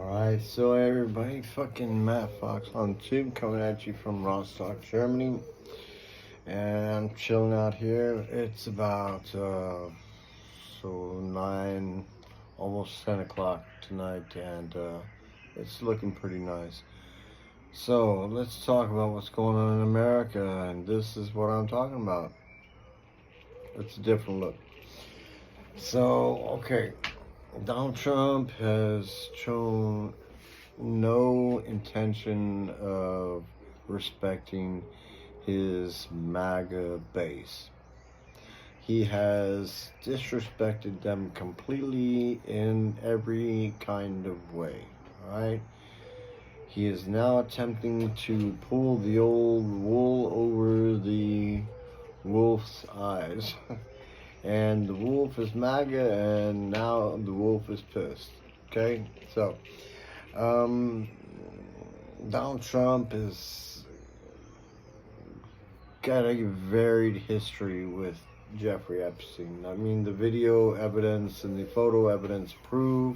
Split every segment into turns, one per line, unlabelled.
Alright, so everybody, fucking Matt Fox on Tube coming at you from Rostock, Germany. And I'm chilling out here. It's about, 9, almost 10 o'clock tonight, and it's looking pretty nice. So, let's talk about what's going on in America, and this is what I'm talking about. It's a different look. So, okay. Donald Trump has shown no intention of respecting his MAGA base. He has disrespected them completely in every kind of way, alright? He is now attempting to pull the old wool over the wolf's eyes. And the wolf is MAGA, and now the wolf is pissed. Okay? So, Donald Trump has got a varied history with Jeffrey Epstein. I mean, the video evidence and the photo evidence prove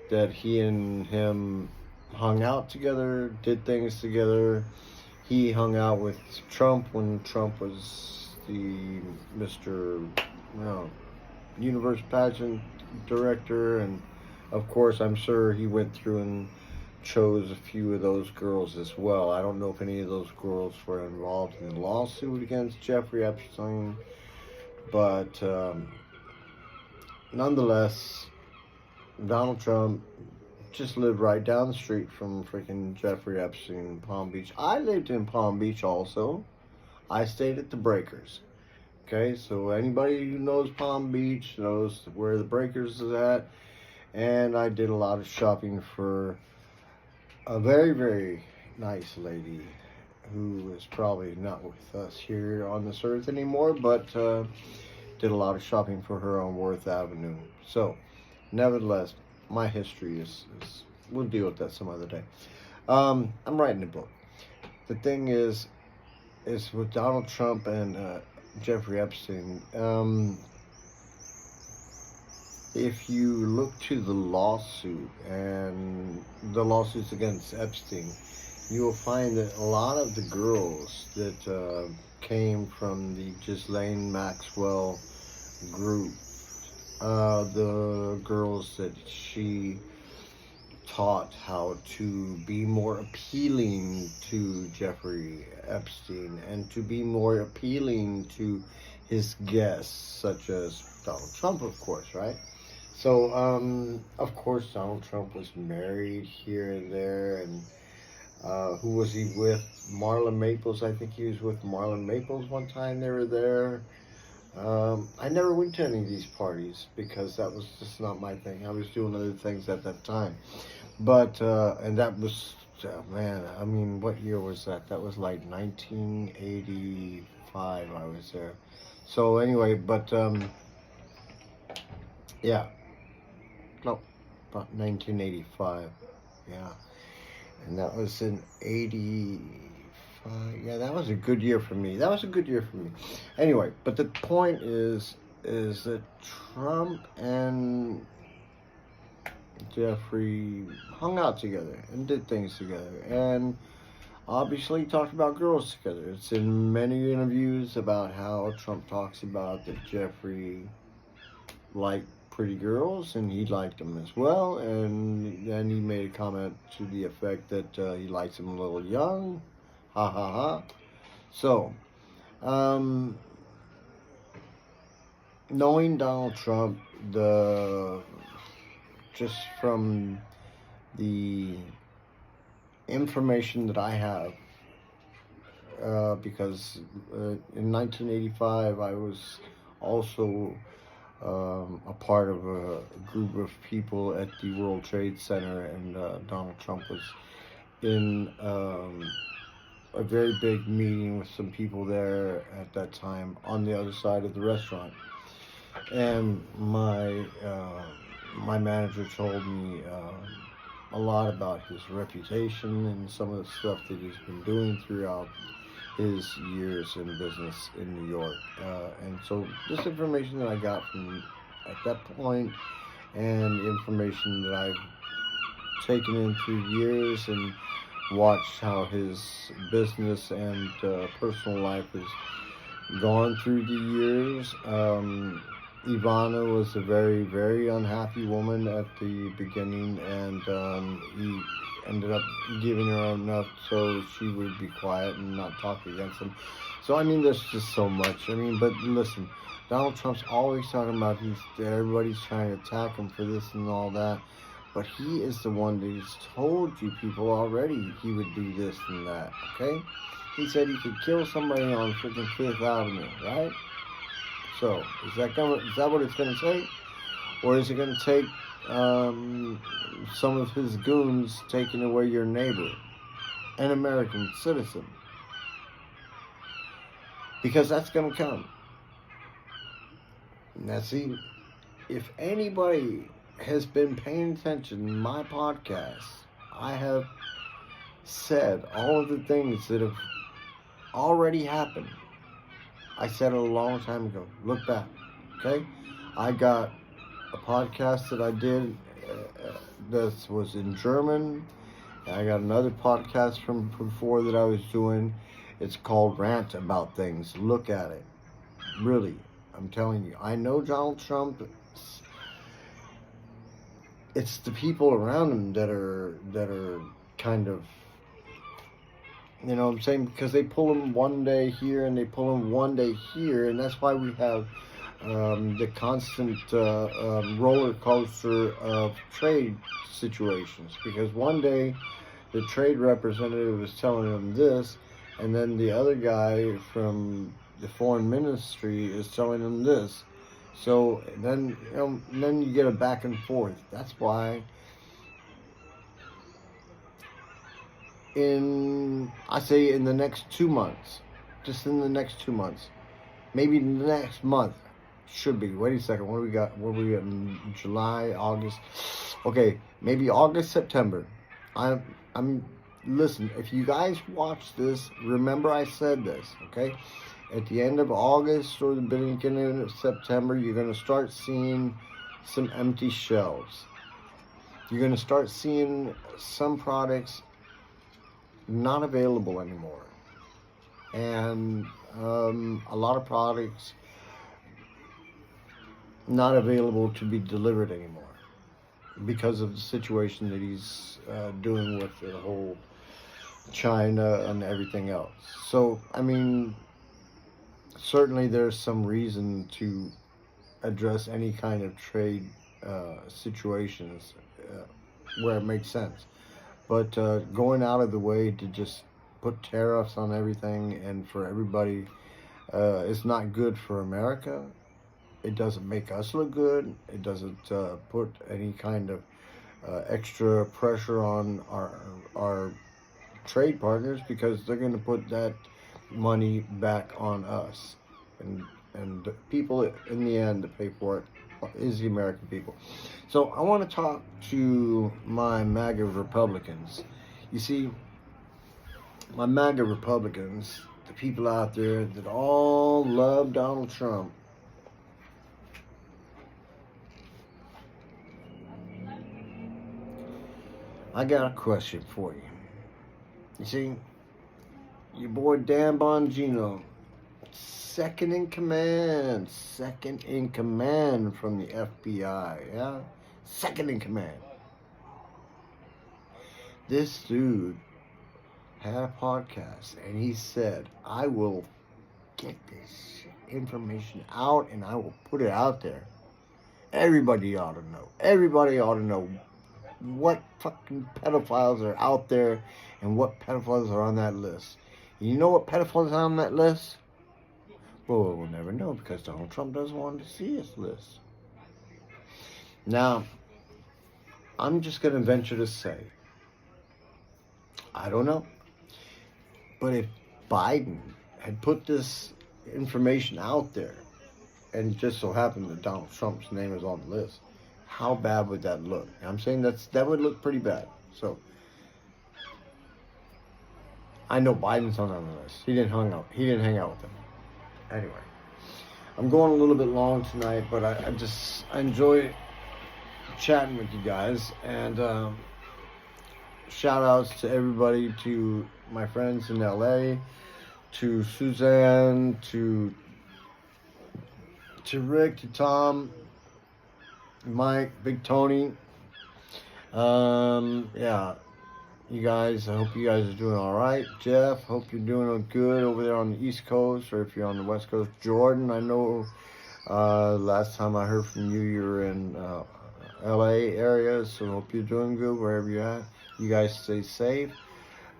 that he and him hung out together, did things together. He hung out with Trump when Trump was the Mr. Universe pageant director, and of course I'm sure he went through and chose a few of those girls as well. I don't know if any of those girls were involved in the lawsuit against Jeffrey Epstein, but nonetheless, Donald Trump just lived right down the street from freaking Jeffrey Epstein in Palm Beach. I lived in Palm Beach also. I stayed at the Breakers. Okay, so anybody who knows Palm Beach knows where the Breakers is at. And I did a lot of shopping for a very, very nice lady who is probably not with us here on this earth anymore, but did a lot of shopping for her on Worth Avenue. So, nevertheless, my history is we'll deal with that some other day. I'm writing a book. The thing is with Donald Trump and Jeffrey Epstein, if you look to the lawsuit and the lawsuits against Epstein, you will find that a lot of the girls that came from the Gislaine Maxwell group, the girls that she taught how to be more appealing to Jeffrey Epstein and to be more appealing to his guests, such as Donald Trump, of course, right? So, of course, Donald Trump was married here and there, and who was he with? Marlon Maples. I think he was with Marlon Maples one time they were there. I never went to any of these parties because that was just not my thing. I was doing other things at that time. But, and that was, man, I mean, what year was that? That was like 1985 I was there. So anyway, but, yeah. No, about 1985. Yeah. And that was in 85. Yeah, that was a good year for me. Anyway, but the point is that Trump and Jeffrey hung out together and did things together, and obviously talked about girls together. It's in many interviews about how Trump talks about that Jeffrey liked pretty girls and he liked them as well, and then he made a comment to the effect that he likes them a little young. Ha ha ha. So, knowing Donald Trump, just from the information that I have, because in 1985 I was also a part of a group of people at the World Trade Center, and Donald Trump was in a very big meeting with some people there at that time on the other side of the restaurant. And my manager told me a lot about his reputation and some of the stuff that he's been doing throughout his years in business in New York. And so this information that I got from at that point, and information that I've taken him through years and watched how his business and personal life has gone through the years. Ivana was a very, very unhappy woman at the beginning, and he ended up giving her enough so she would be quiet and not talk against him. So, I mean, there's just so much. I mean, but listen, Donald Trump's always talking about everybody's trying to attack him for this and all that. But he is the one that's told you people already he would do this and that, okay? He said he could kill somebody on freaking Fifth Avenue, right? So, is that what it's going to take? Or is it going to take some of his goons taking away your neighbor, an American citizen? Because that's going to come. Now, see, if anybody has been paying attention in my podcast, I have said all of the things that have already happened. I said it a long time ago. Look back, okay? I got a podcast that I did that was in German. I got another podcast from before that I was doing. It's called Rant About Things. Look at it. Really, I'm telling you. I know Donald Trump. It's the people around him that are kind of, you know what I'm saying? Because they pull him one day here and they pull him one day here, and that's why we have the constant roller coaster of trade situations. Because one day the trade representative is telling him this, and then the other guy from the foreign ministry is telling him this. So then, then you get a back and forth. That's why in the next 2 months, just in the next 2 months, maybe the next month, should be. Wait a second, what do we got in July, August? Okay, maybe August, September. Listen, if you guys watch this, remember I said this, okay? At the end of August or the beginning of September, you're going to start seeing some empty shelves. You're going to start seeing some products not available anymore. And a lot of products not available to be delivered anymore because of the situation that he's doing with the whole China and everything else. So, I mean, certainly there's some reason to address any kind of trade situations where it makes sense. But going out of the way to just put tariffs on everything and for everybody is not good for America. It doesn't make us look good. It doesn't put any kind of extra pressure on our trade partners, because they're going to put that money back on us, and the people in the end to pay for it is the American people. So I want to talk to my MAGA Republicans. You see, my MAGA Republicans, the people out there that all love Donald Trump, I got a question for you. You see, your boy Dan Bongino, second in command from the FBI, yeah? Second in command. This dude had a podcast, and he said, I will get this information out, and I will put it out there. Everybody ought to know. Everybody ought to know what fucking pedophiles are out there and what pedophiles are on that list. You know what pedophiles are on that list? Well, we'll never know, because Donald Trump doesn't want to see his list. Now, I'm just going to venture to say, I don't know, but if Biden had put this information out there, and it just so happened that Donald Trump's name is on the list, how bad would that look? I'm saying that would look pretty bad. So, I know Biden's not on the list. He didn't hang out with them. Anyway, I'm going a little bit long tonight, but I enjoy chatting with you guys, and shout outs to everybody, to my friends in LA, to Suzanne, to Rick, to Tom, Mike, Big Tony. Yeah, you guys, I hope you guys are doing all right. Jeff, hope you're doing good over there on the East Coast, or if you're on the West Coast. Jordan, I know last time I heard from you, you were in LA area, so hope you're doing good wherever you're at. You guys stay safe.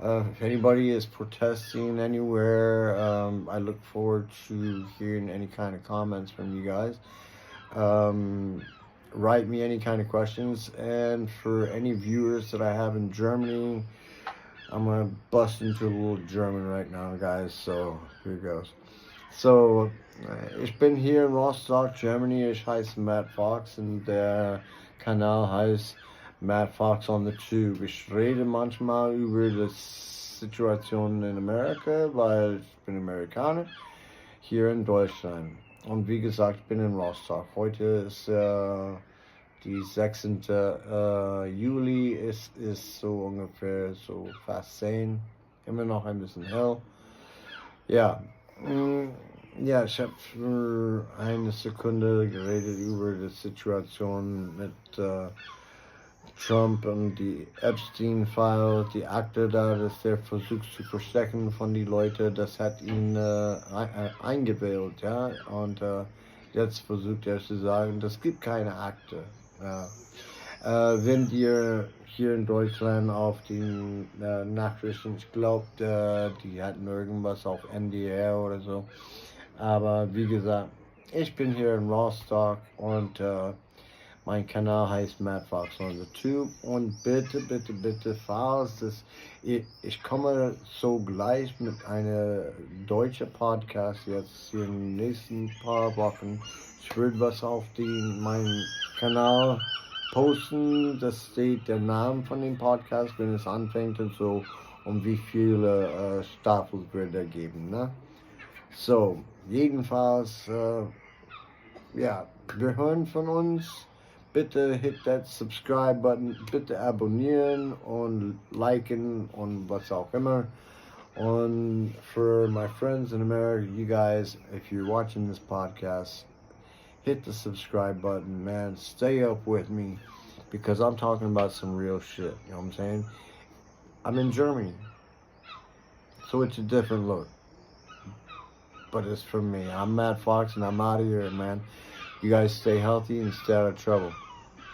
If anybody is protesting anywhere, I look forward to hearing any kind of comments from you guys. Write me any kind of questions, and for any viewers that I have in Germany, I'm gonna bust into a little German right now, guys, so here goes. So, ich bin hier in Rostock, Germany. Ich heiße Matt Fox und der Kanal heißt Matt Fox on the Tube. Ich rede manchmal über die Situation in Amerika, weil ich bin Amerikaner, hier in Deutschland. Und wie gesagt, ich bin in Rostock. Heute ist die 6. Juli, ist so ungefähr so fast 10. Immer noch ein bisschen hell. Ja, ja, ich habe für eine Sekunde geredet über die Situation mit Trump und die Epstein-File, die Akte da, dass der versucht zu verstecken von den Leuten, das hat ihn eingewählt, ja, und jetzt versucht er zu sagen, das gibt keine Akte. Ja. Wenn ihr hier in Deutschland auf die Nachrichten glaubt, die hatten irgendwas auf NDR oder so, aber wie gesagt, ich bin hier in Rostock und mein Kanal heißt Matt Fox on the Tube, und bitte, falls das, ich komme so gleich mit einer deutschen Podcast jetzt in den nächsten paar Wochen. Ich würde was auf meinen Kanal posten, das steht der Name von dem Podcast, wenn es anfängt und so, und wie viele Staffeln wird er geben, ne? So, jedenfalls, ja, wir hören von uns. Bitte hit that subscribe button, bitte abonnieren und liken und was auch immer. And for my friends in America, you guys, if you're watching this podcast, hit the subscribe button, man. Stay up with me, because I'm talking about some real shit, you know what I'm saying? I'm in Germany, so it's a different look, but it's from me. I'm Matt Fox, and I'm out of here, man. You guys stay healthy and stay out of trouble.